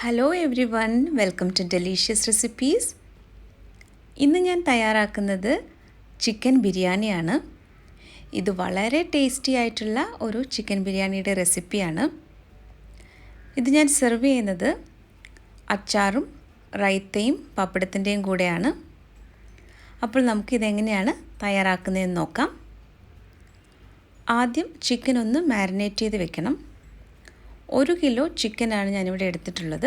Hello everyone, welcome to delicious recipes. ഇന്ന് ഞാൻ തയ്യാറാക്കുന്നത് ചിക്കൻ ബിരിയാണിയാണ്. ഇത് വളരെ ടേസ്റ്റി ആയിട്ടുള്ള ഒരു ചിക്കൻ ബിരിയാണിയുടെ റെസിപ്പിയാണ്. ഇത് ഞാൻ സെർവ് ചെയ്യുന്നത് അച്ചാറും റൈത്തയും പപ്പടത്തിൻ്റെയും കൂടെയാണ്. അപ്പോൾ നമുക്കിതെങ്ങനെയാണ് തയ്യാറാക്കുന്നതെന്ന് നോക്കാം. ആദ്യം ചിക്കൻ ഒന്ന് മാരിനേറ്റ് ചെയ്ത് വെക്കണം. 1 കിലോ ചിക്കനാണ് ഞാനിവിടെ എടുത്തിട്ടുള്ളത്.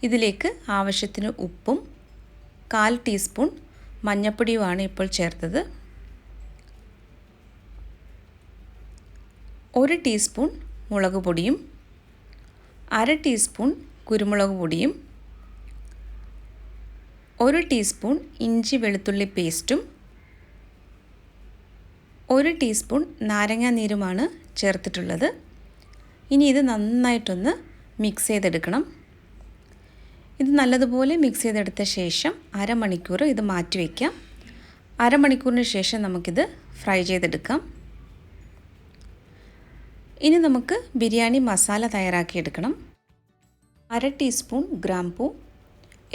ഇതിലേക്ക് ആവശ്യത്തിന് ഉപ്പും 1/4 ടീസ്പൂൺ മഞ്ഞൾപ്പൊടിയുമാണ് ഇപ്പോൾ ചേർത്തത്. 1 ടീസ്പൂൺ മുളക് പൊടിയും 1/2 ടീസ്പൂൺ കുരുമുളക് പൊടിയും 1 ടീസ്പൂൺ ഇഞ്ചി വെളുത്തുള്ളി പേസ്റ്റും 1 ടീസ്പൂൺ നാരങ്ങാനീരുമാണ് ചേർത്തിട്ടുള്ളത്. ഇനി ഇത് നന്നായിട്ടൊന്ന് മിക്സ് ചെയ്തെടുക്കണം. ഇത് നല്ലതുപോലെ മിക്സ് ചെയ്തെടുത്ത ശേഷം അരമണിക്കൂർ ഇത് മാറ്റി വയ്ക്കാം. അരമണിക്കൂറിന് ശേഷം നമുക്കിത് ഫ്രൈ ചെയ്തെടുക്കാം. ഇനി നമുക്ക് ബിരിയാണി മസാല തയ്യാറാക്കിയെടുക്കണം. 1/2 ടീസ്പൂൺ ഗ്രാമ്പൂ,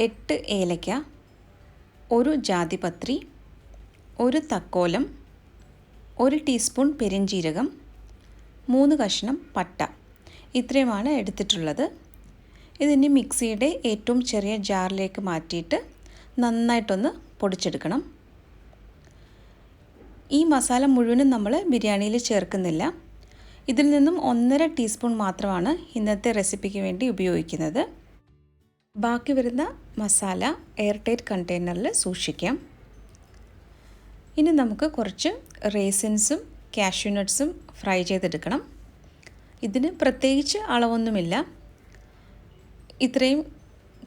8 ഏലക്ക, 1 ജാതിപത്രി, 1 തക്കോലം, 1 ടീസ്പൂൺ പെരിഞ്ജീരകം, 3 കഷ്ണം പട്ട, ഇത്രയുമാണ് എടുത്തിട്ടുള്ളത്. ഇതിനി മിക്സിയുടെ ഏറ്റവും ചെറിയ ജാറിലേക്ക് മാറ്റിയിട്ട് നന്നായിട്ടൊന്ന് പൊടിച്ചെടുക്കണം. ഈ മസാല മുഴുവനും നമ്മൾ ബിരിയാണിയിൽ ചേർക്കുന്നില്ല. ഇതിൽ നിന്നും 1.5 ടീസ്പൂൺ മാത്രമാണ് ഇന്നത്തെ റെസിപ്പിക്ക് വേണ്ടി ഉപയോഗിക്കുന്നത്. ബാക്കി വരുന്ന മസാല എയർ ടൈറ്റ് കണ്ടെയ്നറിൽ സൂക്ഷിക്കാം. ഇനി നമുക്ക് കുറച്ച് റേസിൻസും കാഷ്യൂ നട്ട്സും ഫ്രൈ ചെയ്തെടുക്കണം. ഇതിന് പ്രത്യേകിച്ച് അളവൊന്നുമില്ല. ഇത്രയും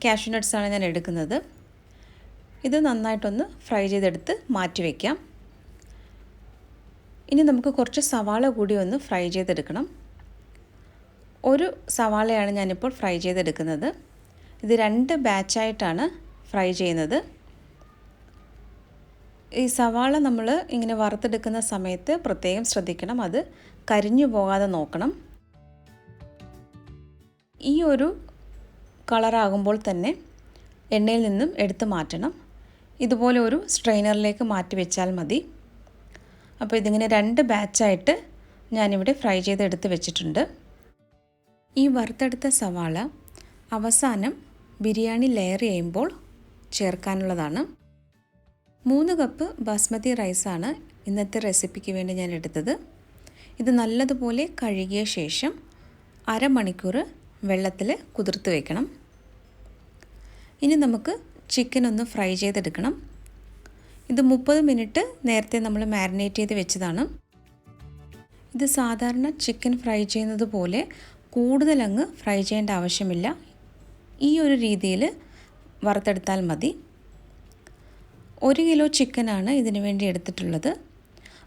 കാഷ്യൂ നട്ട്സാണ് ഞാൻ എടുക്കുന്നത്. ഇത് നന്നായിട്ടൊന്ന് ഫ്രൈ ചെയ്തെടുത്ത് മാറ്റി വയ്ക്കാം. ഇനി നമുക്ക് കുറച്ച് സവാള കൂടി ഒന്ന് ഫ്രൈ ചെയ്തെടുക്കണം. 1 സവാളയാണ് ഞാനിപ്പോൾ ഫ്രൈ ചെയ്തെടുക്കുന്നത്. ഇത് 2 ബാച്ചായിട്ടാണ് ഫ്രൈ ചെയ്യുന്നത്. ഈ സവാള നമ്മൾ ഇങ്ങനെ വറുത്തെടുക്കുന്ന സമയത്ത് പ്രത്യേകം ശ്രദ്ധിക്കണം, അത് കരിഞ്ഞു പോകാതെ നോക്കണം. ഈ ഒരു കളറാകുമ്പോൾ തന്നെ എണ്ണയിൽ നിന്നും എടുത്ത് മാറ്റണം. ഇതുപോലെ ഒരു സ്ട്രെയിനറിലേക്ക് മാറ്റി വെച്ചാൽ മതി. അപ്പോൾ ഇതിങ്ങനെ 2 ബാച്ചായിട്ട് ഞാനിവിടെ ഫ്രൈ ചെയ്തെടുത്ത് വെച്ചിട്ടുണ്ട്. ഈ വറുത്തെടുത്ത സവാള അവസാനം ബിരിയാണി ലെയർ ചെയ്യുമ്പോൾ ചേർക്കാനുള്ളതാണ്. 3 കപ്പ് ബാസ്മതി റൈസാണ് ഇന്നത്തെ റെസിപ്പിക്ക് വേണ്ടി ഞാൻ എടുത്തത്. ഇത് നല്ലതുപോലെ കഴുകിയ ശേഷം അരമണിക്കൂർ വെള്ളത്തിൽ കുതിർത്ത് വയ്ക്കണം. ഇനി നമുക്ക് ചിക്കൻ ഒന്ന് ഫ്രൈ ചെയ്തെടുക്കണം. ഇത് 30 മിനിറ്റ് നേരത്തെ നമ്മൾ മാരിനേറ്റ് ചെയ്ത് വെച്ചതാണ്. ഇത് സാധാരണ ചിക്കൻ ഫ്രൈ ചെയ്യുന്നത് പോലെ കൂടുതലങ്ങ് ഫ്രൈ ചെയ്യേണ്ട ആവശ്യമില്ല. ഈ ഒരു രീതിയിൽ വറുത്തെടുത്താൽ മതി. 1 കിലോ ചിക്കനാണ് ഇതിനു വേണ്ടി എടുത്തിട്ടുള്ളത്.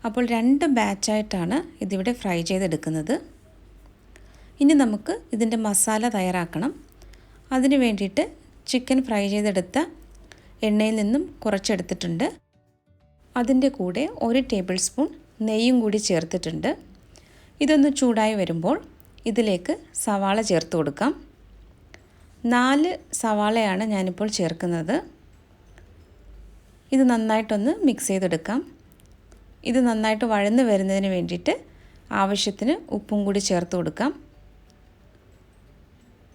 അപ്പോൾ 2 ബാച്ചായിട്ടാണ് ഇതിവിടെ ഫ്രൈ ചെയ്തെടുക്കുന്നത്. ഇനി നമുക്ക് ഇതിൻ്റെ മസാല തയ്യാറാക്കണം. അതിന് വേണ്ടിയിട്ട് ചിക്കൻ ഫ്രൈ ചെയ്തെടുത്ത എണ്ണയിൽ നിന്നും കുറച്ചെടുത്തിട്ടുണ്ട്. അതിൻ്റെ കൂടെ 1 ടേബിൾ സ്പൂൺ നെയ്യും കൂടി ചേർത്തിട്ടുണ്ട്. ഇതൊന്ന് ചൂടായി വരുമ്പോൾ ഇതിലേക്ക് സവാള ചേർത്ത് കൊടുക്കാം. 4 സവാളയാണ് ഞാനിപ്പോൾ ചേർക്കുന്നത്. ഇത് നന്നായിട്ടൊന്ന് മിക്സ് ചെയ്തെടുക്കാം. ഇത് നന്നായിട്ട് വഴന്ന് വരുന്നതിന് വേണ്ടിയിട്ട് ആവശ്യത്തിന് ഉപ്പും കൂടി ചേർത്ത് കൊടുക്കാം.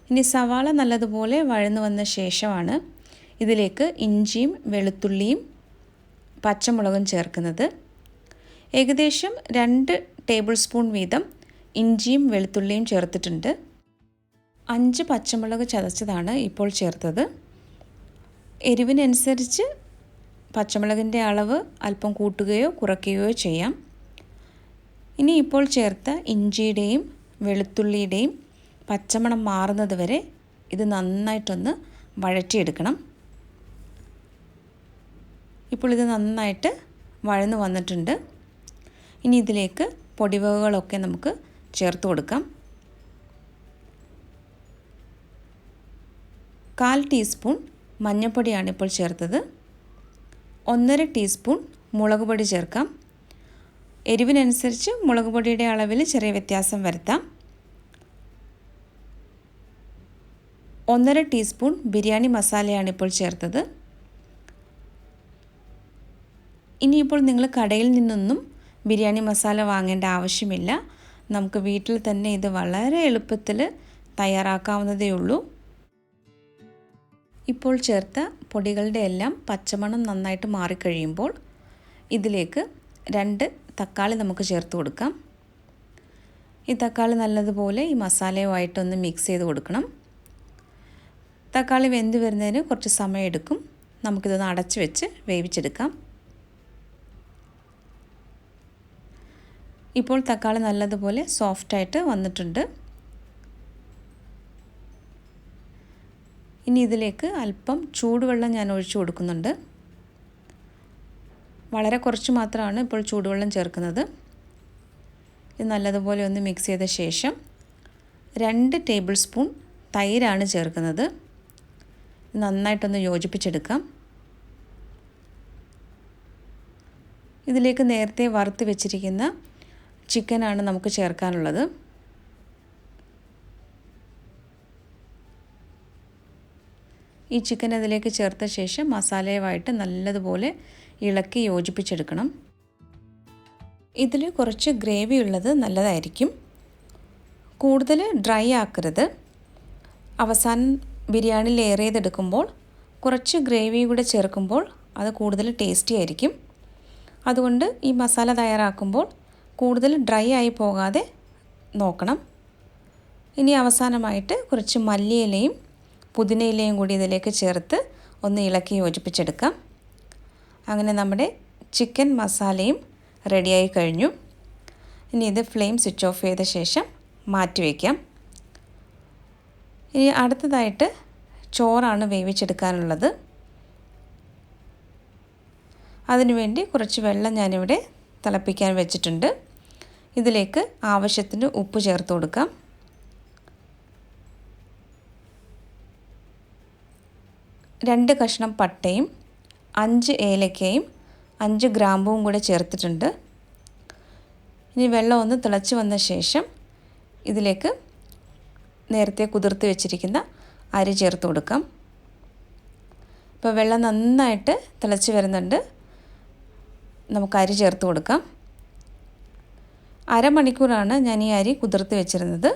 ഇനി സവാള നല്ലതുപോലെ വഴന്നു വന്ന ശേഷമാണ് ഇതിലേക്ക് ഇഞ്ചിയും വെളുത്തുള്ളിയും പച്ചമുളകും ചേർക്കുന്നത്. ഏകദേശം 2 ടേബിൾ സ്പൂൺ വീതം ഇഞ്ചിയും വെളുത്തുള്ളിയും ചേർത്തിട്ടുണ്ട്. 5 പച്ചമുളക് ചതച്ചതാണ് ഇപ്പോൾ ചേർത്തത്. എരിവിനനുസരിച്ച് പച്ചമുളകിൻ്റെ അളവ് അല്പം കൂട്ടുകയോ കുറയ്ക്കുകയോ ചെയ്യാം. ഇനി ഇപ്പോൾ ചേർത്ത ഇഞ്ചിയുടെയും വെളുത്തുള്ളിയുടെയും പച്ചമണം മാറുന്നത് വരെ ഇത് നന്നായിട്ടൊന്ന് വഴറ്റിയെടുക്കണം. ഇപ്പോൾ ഇത് നന്നായിട്ട് വഴന്നു വന്നിട്ടുണ്ട്. ഇനി ഇതിലേക്ക് പൊടിവകകളൊക്കെ നമുക്ക് ചേർത്ത് കൊടുക്കാം. 1/4 ടീസ്പൂൺ മഞ്ഞൾപ്പൊടിയാണ് ഇപ്പോൾ ചേർത്തത്. 1.5 ടീസ്പൂൺ മുളക് പൊടി ചേർക്കാം. എരിവിനനുസരിച്ച് മുളക് പൊടിയുടെ അളവിൽ ചെറിയ വ്യത്യാസം വരുത്താം. 1.5 ടീസ്പൂൺ ബിരിയാണി മസാലയാണ് ഇപ്പോൾ ചേർത്തത്. ഇനിയിപ്പോൾ നിങ്ങൾ കടയിൽ നിന്നൊന്നും ബിരിയാണി മസാല വാങ്ങേണ്ട ആവശ്യമില്ല. നമുക്ക് വീട്ടിൽ തന്നെ ഇത് വളരെ എളുപ്പത്തിൽ തയ്യാറാക്കാവുന്നതേ ഉള്ളൂ. ഇപ്പോൾ ചേർത്ത പൊടികളുടെ എല്ലാം പച്ചമണം നന്നായിട്ട് മാറിക്കഴിയുമ്പോൾ ഇതിലേക്ക് 2 തക്കാളി നമുക്ക് ചേർത്ത് കൊടുക്കാം. ഈ തക്കാളി നല്ലതുപോലെ ഈ മസാലയുമായിട്ടൊന്ന് മിക്സ് ചെയ്ത് കൊടുക്കണം. തക്കാളി വെന്ത് വരുന്നതിന് കുറച്ച് സമയം എടുക്കും. നമുക്കിതൊന്ന് അടച്ച് വെച്ച് വേവിച്ചെടുക്കാം. ഇപ്പോൾ തക്കാളി നല്ലതുപോലെ സോഫ്റ്റായിട്ട് വന്നിട്ടുണ്ട്. ഇനി ഇതിലേക്ക് അല്പം ചൂടുവെള്ളം ഞാൻ ഒഴിച്ചു കൊടുക്കുന്നുണ്ട്. വളരെ കുറച്ച് മാത്രമാണ് ഇപ്പോൾ ചൂടുവെള്ളം ചേർക്കുന്നത്. ഇത് നല്ലതുപോലെ ഒന്ന് മിക്സ് ചെയ്ത ശേഷം 2 ടേബിൾ സ്പൂൺ തൈരാണ് ചേർക്കുന്നത്. നന്നായിട്ടൊന്ന് യോജിപ്പിച്ചെടുക്കാം. ഇതിലേക്ക് നേരത്തെ വറുത്ത് വെച്ചിരിക്കുന്ന ചിക്കനാണ് നമുക്ക് ചേർക്കാനുള്ളത്. ഈ ചിക്കൻ അതിലേക്ക് ചേർത്ത ശേഷം മസാലയുമായിട്ട് നല്ലതുപോലെ ഇളക്കി യോജിപ്പിച്ചെടുക്കണം. ഇതിൽ കുറച്ച് ഗ്രേവി ഉള്ളത് നല്ലതായിരിക്കും. കൂടുതൽ ഡ്രൈ ആക്കരുത്. അവസാനം ബിരിയാണി ലെയർ ചെയ്തെടുക്കുമ്പോൾ കുറച്ച് ഗ്രേവി കൂടെ ചേർക്കുമ്പോൾ അത് കൂടുതൽ ടേസ്റ്റി ആയിരിക്കും. അതുകൊണ്ട് ഈ മസാല തയ്യാറാക്കുമ്പോൾ കൂടുതൽ ഡ്രൈ ആയി പോകാതെ നോക്കണം. ഇനി അവസാനമായിട്ട് കുറച്ച് മല്ലിയിലയും പുതിനയിലയും കൂടി ഇതിലേക്ക് ചേർത്ത് ഒന്ന് ഇളക്കി യോജിപ്പിച്ചെടുക്കാം. അങ്ങനെ നമ്മുടെ ചിക്കൻ മസാലയും റെഡിയായി കഴിഞ്ഞു. ഇനി ഇത് ഫ്ലെയിം സ്വിച്ച് ഓഫ് ചെയ്ത ശേഷം മാറ്റി വയ്ക്കാം. ഇനി അടുത്തതായിട്ട് ചോറാണ് വേവിച്ചെടുക്കാനുള്ളത്. അതിനുവേണ്ടി കുറച്ച് വെള്ളം ഞാനിവിടെ തിളപ്പിക്കാൻ വെച്ചിട്ടുണ്ട്. ഇതിലേക്ക് ആവശ്യത്തിന് ഉപ്പ് ചേർത്ത് കൊടുക്കാം. 2 കഷ്ണം പട്ടയും 5 ഏലക്കയും 5 ഗ്രാമ്പുവും കൂടെ ചേർത്തിട്ടുണ്ട്. ഇനി വെള്ളം ഒന്ന് തിളച്ച് വന്ന ശേഷം ഇതിലേക്ക് നേരത്തെ കുതിർത്ത് വെച്ചിരിക്കുന്ന അരി ചേർത്ത് കൊടുക്കാം. ഇപ്പോൾ വെള്ളം നന്നായിട്ട് തിളച്ച് വരുന്നുണ്ട്. നമുക്ക് അരി ചേർത്ത് കൊടുക്കാം. അരമണിക്കൂറാണ് ഞാൻ ഈ അരി കുതിർത്ത് വെച്ചിരുന്നത്.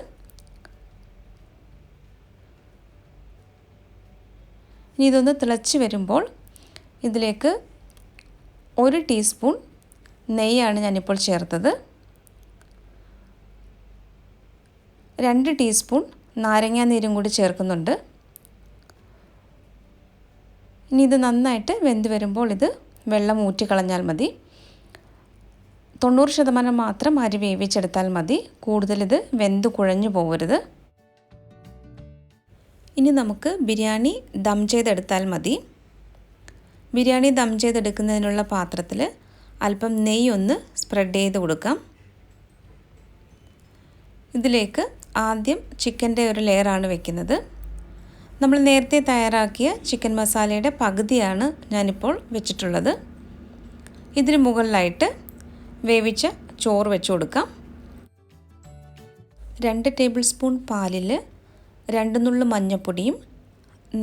ഇനി ഇതൊന്ന് തിളച്ച് വരുമ്പോൾ ഇതിലേക്ക് 1 ടീസ്പൂൺ നെയ്യാണ് ഞാനിപ്പോൾ ചേർത്തത്. 2 ടീസ്പൂൺ നാരങ്ങാ നീരും കൂടി ചേർക്കുന്നുണ്ട്. ഇനി ഇത് നന്നായിട്ട് വെന്ത് വരുമ്പോൾ ഇത് വെള്ളം ഊറ്റിക്കളഞ്ഞാൽ മതി. 90% മാത്രം അരി വേവിച്ചെടുത്താൽ മതി. കൂടുതൽ ഇത് വെന്ത് കുഴഞ്ഞു പോകരുത്. ഇനി നമുക്ക് ബിരിയാണി ദം ചെയ്തെടുത്താൽ മതി. ബിരിയാണി ദം ചെയ്തെടുക്കുന്നതിനുള്ള പാത്രത്തിൽ അല്പം നെയ്യ് ഒന്ന് സ്പ്രെഡ് ചെയ്ത് കൊടുക്കാം. ഇതിലേക്ക് ആദ്യം ചിക്കൻ്റെ ഒരു ലെയറാണ് വെക്കുന്നത്. നമ്മൾ നേരത്തെ തയ്യാറാക്കിയ ചിക്കൻ മസാലയുടെ പകുതിയാണ് ഞാനിപ്പോൾ വെച്ചിട്ടുള്ളത്. ഇതിന് മുകളിലായിട്ട് വേവിച്ച ചോറ് വെച്ച് കൊടുക്കാം. 2 ടേബിൾ സ്പൂൺ പാലിൽ 2 നുള്ളു മഞ്ഞൾപ്പൊടിയും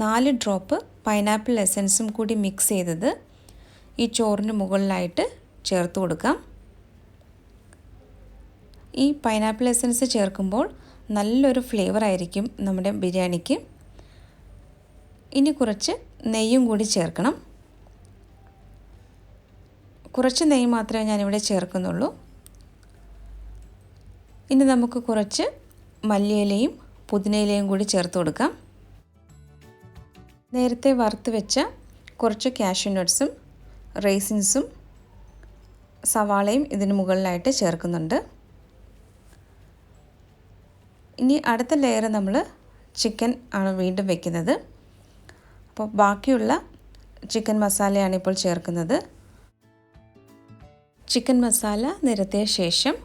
4 ഡ്രോപ്പ് പൈനാപ്പിൾ എസൻസും കൂടി മിക്സ് ചെയ്തത് ഈ ചോറിന് മുകളിലായിട്ട് ചേർത്ത് കൊടുക്കാം. ഈ പൈനാപ്പിൾ എസൻസ് ചേർക്കുമ്പോൾ നല്ലൊരു ഫ്ലേവർ ആയിരിക്കും നമ്മുടെ ബിരിയാണിക്ക്. ഇനി കുറച്ച് നെയ്യും കൂടി ചേർക്കണം. കുറച്ച് നെയ്യ് മാത്രമേ ഞാനിവിടെ ചേർക്കുന്നുള്ളൂ. ഇനി നമുക്ക് കുറച്ച് മല്ലിയിലയും പുതിനയിലയും കൂടി ചേർത്ത് കൊടുക്കാം. നേരത്തെ വറുത്ത് വെച്ച കുറച്ച് കാഷ്യൂ നട്ട്സും റൈസിൻസും സവാളയും ഇതിന് മുകളിലായിട്ട് ചേർക്കുന്നുണ്ട്. ഇനി അടുത്ത ലെയർ നമ്മൾ ചിക്കൻ ആണ് വീണ്ടും വെക്കുന്നത്. അപ്പോൾ ബാക്കിയുള്ള ചിക്കൻ മസാലയാണ് ഇപ്പോൾ ചേർക്കുന്നത്. ചിക്കൻ മസാല നിരത്തിയ ശേഷം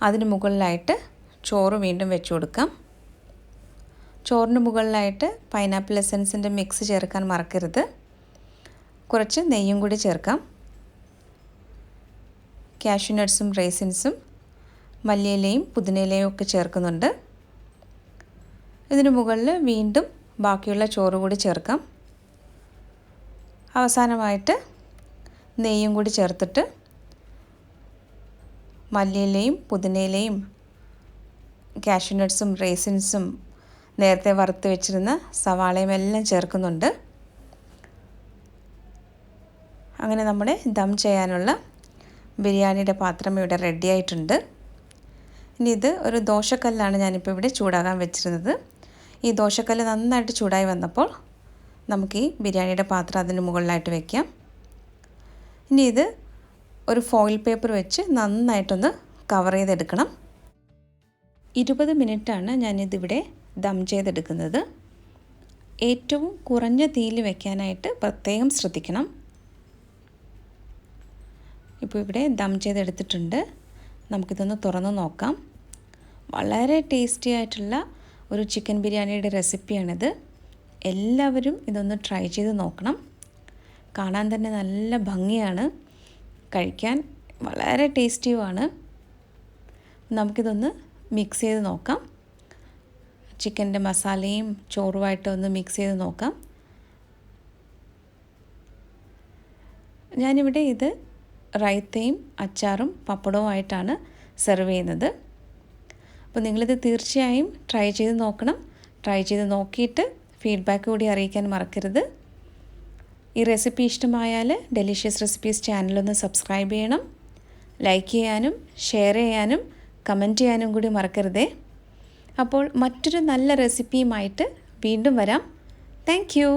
അതിന് മുകളിലായിട്ട് ചോറ് വീണ്ടും വെച്ച് കൊടുക്കാം. ചോറിന് മുകളിലായിട്ട് പൈനാപ്പിൾ എസൻസിൻ്റെ മിക്സ് ചേർക്കാൻ മറക്കരുത്. കുറച്ച് നെയ്യും കൂടി ചേർക്കാം. കാഷ്യൂ നട്ട്സും റൈസിൻസും മല്ലിയിലയും പുതിനയിലയും ഒക്കെ ചേർക്കുന്നുണ്ട്. ഇതിന് മുകളിൽ വീണ്ടും ബാക്കിയുള്ള ചോറ് കൂടി ചേർക്കാം. അവസാനമായിട്ട് നെയ്യും കൂടി ചേർത്തിട്ട് മല്ലിയിലയും പുതിനയിലയും കാഷ്യൂ നട്ട്സും റേസിൻസും നേരത്തെ വറുത്ത് വെച്ചിരുന്ന സവാളയും എല്ലാം ചേർക്കുന്നുണ്ട്. അങ്ങനെ നമ്മുടെ ദം ചെയ്യാനുള്ള ബിരിയാണിയുടെ പാത്രം ഇവിടെ റെഡി ആയിട്ടുണ്ട്. ഇനി ഇത് ഒരു ദോശക്കല്ലാണ് ഞാനിപ്പോൾ ഇവിടെ ചൂടാകാൻ വെച്ചിരുന്നത്. ഈ ദോശക്കല്ല് നന്നായിട്ട് ചൂടായി വന്നപ്പോൾ നമുക്ക് ഈ ബിരിയാണിയുടെ പാത്രം അതിന് മുകളിലായിട്ട് വയ്ക്കാം. ഇനി ഇത് ഒരു ഫോയിൽ പേപ്പർ വെച്ച് നന്നായിട്ടൊന്ന് കവർ ചെയ്തെടുക്കണം. 20 മിനിറ്റാണ് ഞാനിതിവിടെ ദം ചെയ്തെടുക്കുന്നത്. ഏറ്റവും കുറഞ്ഞ തീയിൽ വെക്കാനായിട്ട് പ്രത്യേകം ശ്രദ്ധിക്കണം. ഇപ്പോൾ ഇവിടെ ദം ചെയ്തെടുത്തിട്ടുണ്ട്. നമുക്കിതൊന്ന് തുറന്ന് നോക്കാം. വളരെ ടേസ്റ്റി ആയിട്ടുള്ള ഒരു ചിക്കൻ ബിരിയാണിയുടെ റെസിപ്പിയാണിത്. എല്ലാവരും ഇതൊന്ന് ട്രൈ ചെയ്ത് നോക്കണം. കാണാൻ തന്നെ നല്ല ഭംഗിയാണ്, കഴിക്കാൻ വളരെ ടേസ്റ്റിയുമാണ്. നമുക്കിതൊന്ന് മിക്സ് ചെയ്ത് നോക്കാം. ചിക്കൻ്റെ മസാലയും ചോറുമായിട്ട് ഒന്ന് മിക്സ് ചെയ്ത് നോക്കാം. ഞാനിവിടെ ഇത് റൈത്തയും അച്ചാറും പപ്പടവുമായിട്ടാണ് സെർവ് ചെയ്യുന്നത്. അപ്പോൾ നിങ്ങളിത് തീർച്ചയായും ട്രൈ ചെയ്ത് നോക്കണം. ട്രൈ ചെയ്ത് നോക്കിയിട്ട് ഫീഡ്ബാക്ക് കൂടി അറിയിക്കാൻ മറക്കരുത്. ഈ റെസിപ്പി ഇഷ്ടമായാൽ ഡെലിഷ്യസ് റെസിപ്പീസ് ചാനലൊന്ന് സബ്സ്ക്രൈബ് ചെയ്യണം. ലൈക്ക് ചെയ്യാനും ഷെയർ ചെയ്യാനും കമൻറ്റ് ചെയ്യാനും കൂടി മറക്കരുതേ. അപ്പോൾ മറ്റൊരു നല്ല റെസിപ്പിയുമായിട്ട് വീണ്ടും വരാം. Thank you.